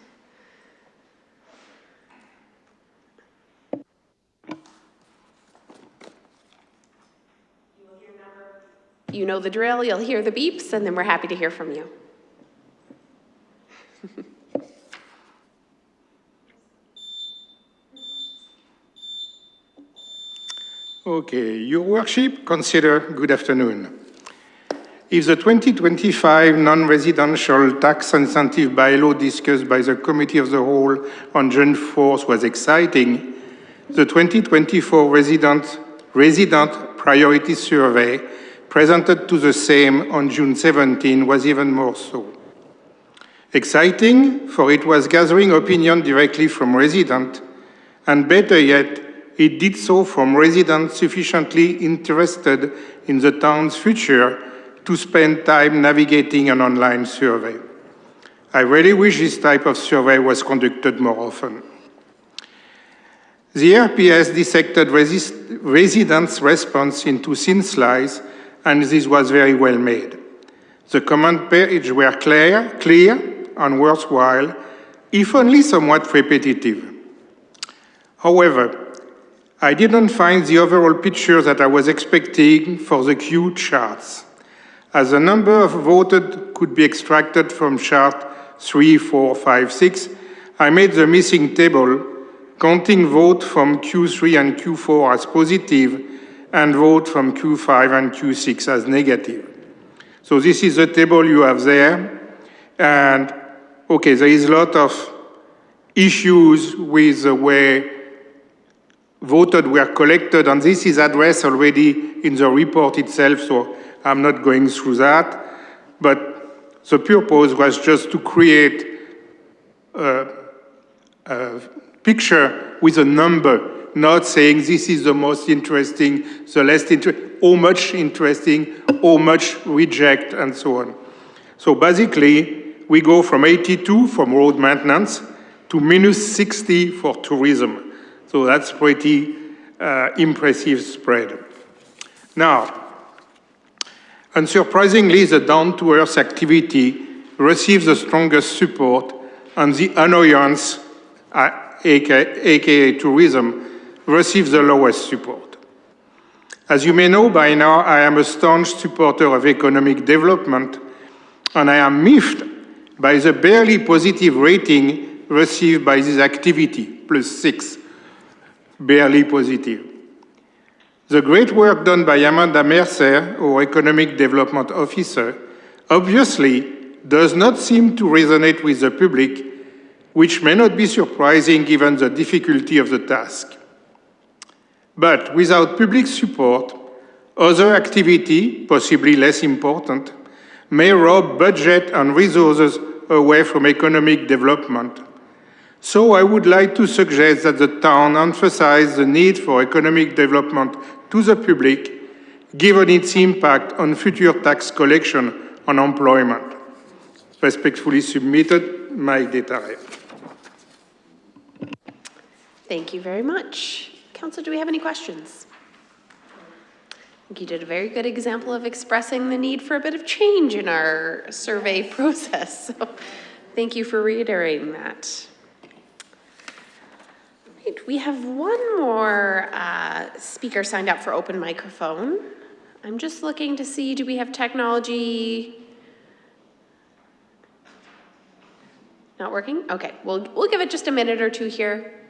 You know the drill, you'll hear the beeps, and then we're happy to hear from you. Okay, Your Worship, consider good afternoon. If the 2025 non-residential tax incentive bylaw discussed by the Committee of the Whole on June 4th was exciting, the 2024 resident priority survey presented to the same on June 17 was even more so. Exciting, for it was gathering opinion directly from residents, and better yet, it did so from residents sufficiently interested in the town's future to spend time navigating an online survey. I really wish this type of survey was conducted more often. The RPS dissected residents' response into thin slices, and this was very well made. The comment pages were clear and worthwhile, if only somewhat repetitive. However, I didn't find the overall picture that I was expecting for the Q charts, as the number of voted could be extracted from chart 3, 4, 5, 6. I made the missing table, counting vote from Q3 and Q4 as positive and vote from Q5 and Q6 as negative. So this is the table you have there. And okay, there is a lot of issues with the way voted were collected, and this is addressed already in the report itself, so I'm not going through that. But the purpose was just to create a picture with a number, not saying this is the most interesting, the less interesting, how much interesting, how much reject, and so on. So basically, we go from 82 from road maintenance to minus 60 for tourism. So that's pretty impressive spread. Now, unsurprisingly, the down-to-earth activity receives the strongest support, and the annoyance, aka tourism, receives the lowest support. As you may know by now, I am a staunch supporter of economic development, and I am miffed by the barely positive rating received by this activity, +6. Barely positive. The great work done by Amanda Mercer, our Economic Development Officer, obviously does not seem to resonate with the public, which may not be surprising given the difficulty of the task. But without public support, other activity, possibly less important, may rob budget and resources away from economic development. So I would like to suggest that the town emphasize the need for economic development to the public, given its impact on future tax collection and employment. Respectfully submitted, Mike Détare. Thank you very much. Council, do we have any questions? I think you did a very good example of expressing the need for a bit of change in our survey process. So thank you for reiterating that. Right, we have one more speaker signed up for open microphone. I'm just looking to see, do we have technology? Not working? Okay, we'll give it just a minute or two here.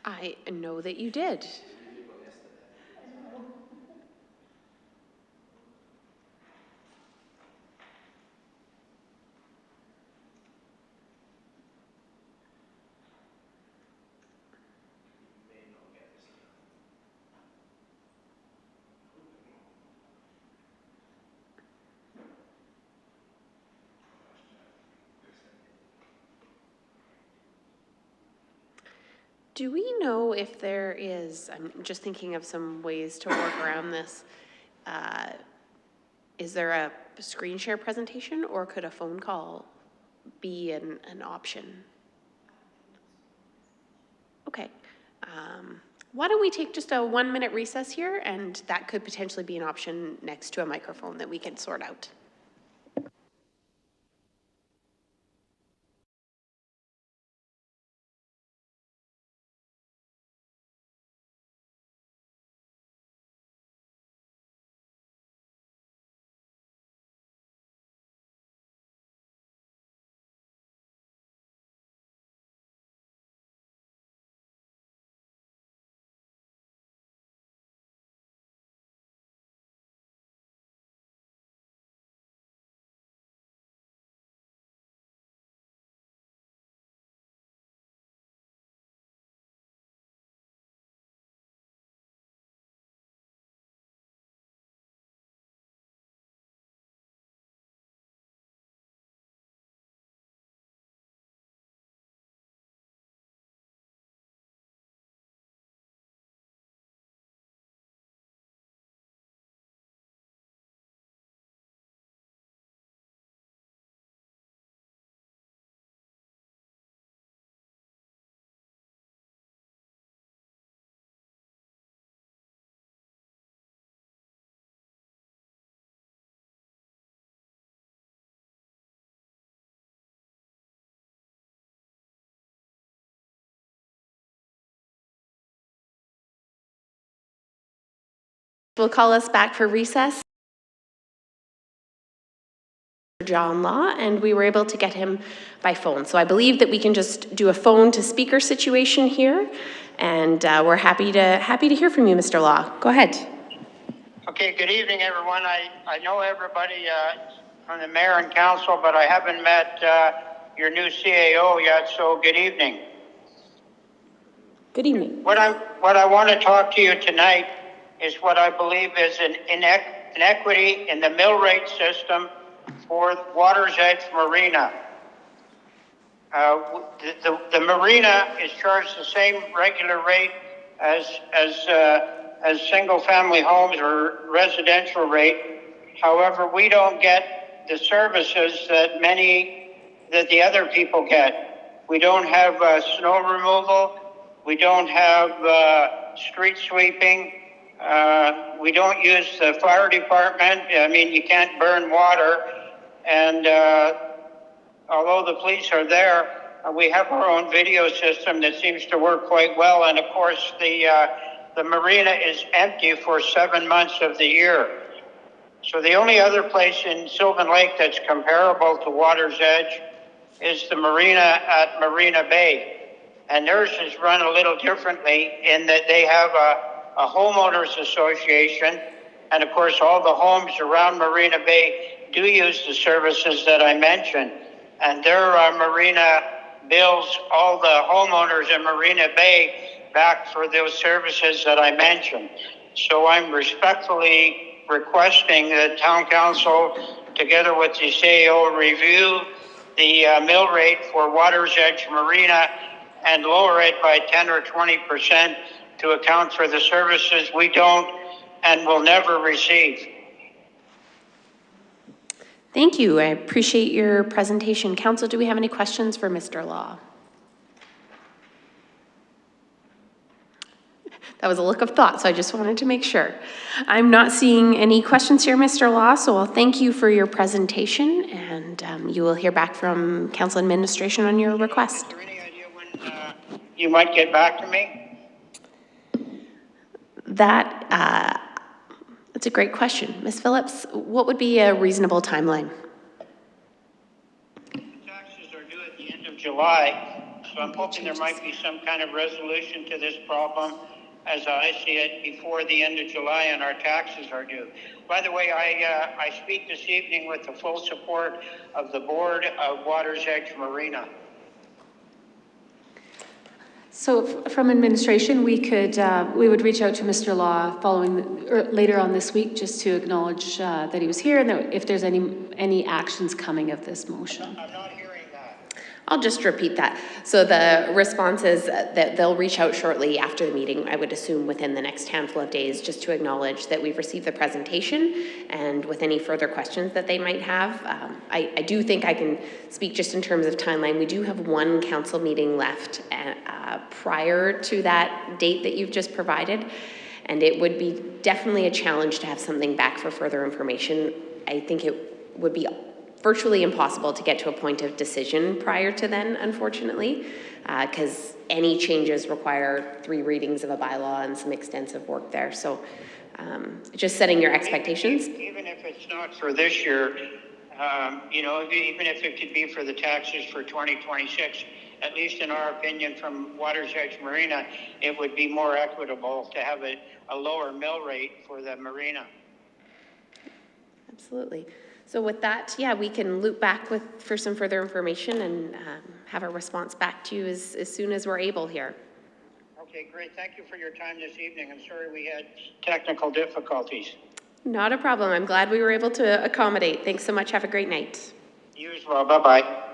I know that you did. Do we know if there is, I'm just thinking of some ways to work around this. Is there a screen share presentation or could a phone call be an option? Okay. Why don't we take just a 1-minute recess here, and that could potentially be an option next to a microphone that we can sort out. We'll call us back for recess. John Law, and we were able to get him by phone. So I believe that we can just do a phone to speaker situation here, and we're happy to hear from you, Mr. Law. Go ahead. Okay, good evening, everyone. I know everybody from the mayor and council, but I haven't met your new CAO yet, so good evening. Good evening. What I want to talk to you tonight is what I believe is an inequity in the mill rate system for Water's Edge Marina. The marina is charged the same regular rate as single-family homes or residential rate. However, we don't get the services that the other people get. We don't have snow removal. We don't have street sweeping. We don't use the fire department. I mean, you can't burn water. And although the police are there, we have our own video system that seems to work quite well. And of course, the marina is empty for 7 months of the year. So the only other place in Sylvan Lake that's comparable to Water's Edge is the marina at Marina Bay. And theirs is run a little differently in that they have a homeowners association. And of course, all the homes around Marina Bay do use the services that I mentioned. And their marina bills all the homeowners in Marina Bay back for those services that I mentioned. So I'm respectfully requesting that town council, together with the CAO, review the mill rate for Water's Edge Marina and lower it by 10 or 20% to account for the services we don't and will never receive. Thank you. I appreciate your presentation. Council, do we have any questions for Mr. Law? That was a look of thought, so I just wanted to make sure. I'm not seeing any questions here, Mr. Law, so I'll thank you for your presentation, and you will hear back from council administration on your request. Is there any idea when you might get back to me? That's a great question. Ms. Phillips, what would be a reasonable timeline? The taxes are due at the end of July, So I'm hoping there might be some kind of resolution to this problem, as I see it, before the end of July and our taxes are due. By the way, I speak this evening with the full support of the board of Water's Edge Marina. So from administration, we would reach out to Mr. Law later on this week just to acknowledge that he was here and that if there's any actions coming of this motion. I'm not hearing that. I'll just repeat that. So the response is that they'll reach out shortly after the meeting, I would assume within the next handful of days, just to acknowledge that we've received the presentation and with any further questions that they might have. I do think I can speak just in terms of timeline. We do have one council meeting left prior to that date that you've just provided, and it would be definitely a challenge to have something back for further information. I think it would be virtually impossible to get to a point of decision prior to then, unfortunately, because any changes require 3 readings of a bylaw and some extensive work there. So just setting your expectations. Even if it's not for this year, you know, even if it could be for the taxes for 2026, at least in our opinion from Water's Edge Marina, it would be more equitable to have a lower mill rate for the marina. Absolutely. So with that, yeah, we can loop back for some further information and have a response back to you as soon as we're able here. Okay, great. Thank you for your time this evening. I'm sorry we had technical difficulties. Not a problem. I'm glad we were able to accommodate. Thanks so much. Have a great night. You as well. Bye-bye.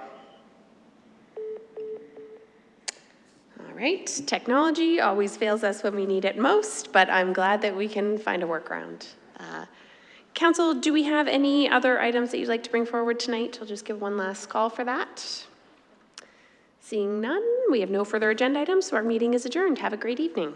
All right. Technology always fails us when we need it most, but I'm glad that we can find a workaround. Council, do we have any other items that you'd like to bring forward tonight? I'll just give one last call for that. Seeing none, we have no further agenda items, so our meeting is adjourned. Have a great evening.